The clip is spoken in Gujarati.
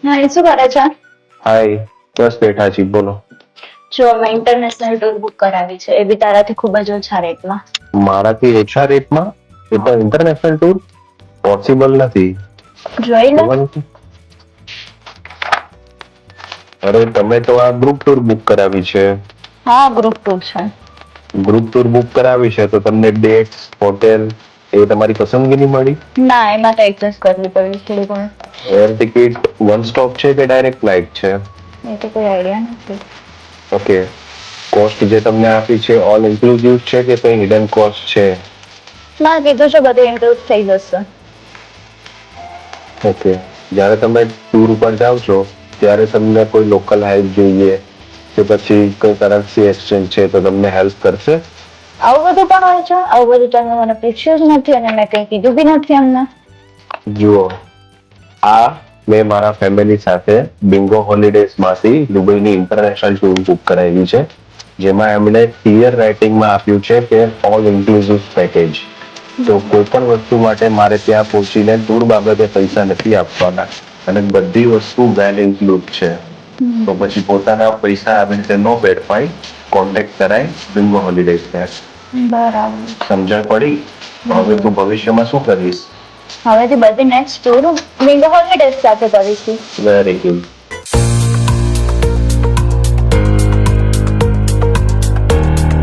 હા, એ શું કરે છે? હાય, બસ બેઠા છીએ, બોલો. જો અમે ઇન્ટરનેશનલ ટૂર બુક કરાવી છે, એ બી તારાથી ખૂબ જ ઓછા રેટમાં. મારાથી ઓછા રેટમાં? એ તો ઇન્ટરનેશનલ ટૂર પોસિબલ નથી. જોઈ લે. અરે તમે તો આ ગ્રુપ ટૂર બુક કરાવી છે. હા, ગ્રુપ ટૂર છે. ગ્રુપ ટૂર બુક કરાવી છે તો તમને ડેટ્સ, હોટેલ એ તમારી પસંદગીની મળી? ના, એમાં તો એડજસ્ટ કરવી પડી થોડી ઘણી. એર ટિકિટ વન સ્ટોપ છે કે ડાયરેક્ટ ફ્લાઇટ છે? એ તો કોઈ આઈડિયા નથી. ઓકે. કોસ્ટ જે તમને આપી છે ઓલ ઇન્ક્લુઝિવ છે કે કઈ હિડન કોસ્ટ છે? ના, કીધું છે બધું ઇન્ક્લુડ થઈ જશે. ઓકે. જ્યારે તમે ટૂર ઉપર જાઓ છો ત્યારે તમને કોઈ લોકલ હેલ્પ જોઈએ કે પછી કોઈ કરન્સી એક્સચેન્જ છે તો તમને હેલ્પ કરશે? આવું બધું પણ હોય છે? આવું બધું તમે મને પૂછ્યું જ નથી અને મેં કંઈ કીધું બી નથી એમને. જુઓ, આ મેં મારા ફેમિલી સાથે બિંગો હોલિડેઝમાંથી દુબઈની ઇન્ટરનેશનલ ટૂર બુક કરાવી છે, જેમાં એમણે ક્લિયર રાઇટિંગમાં આપ્યું છે કે ઓલ ઇન્ક્લુઝિવ પેકેજ. તો કોઈ પણ વસ્તુ માટે મારે ત્યાં પહોંચીને ટૂર બાબતે પૈસા નથી આપવાના અને બધી વસ્તુ વેલ ઇન્ક્લુડ છે. તો પછી પોતાના પૈસા આવી રીતે નો વેડફાય, કોન્ટેક્ટ કરાય બિંગો હોલિડેઝને. બરાબર. સમજણ પડી? હવે તું ભવિષ્યમાં શું કરીશ? હવેથી બધી નેક્સ્ટ ટૂર બિંગો હોલિડેઝ સાથે કરીશું. Very good.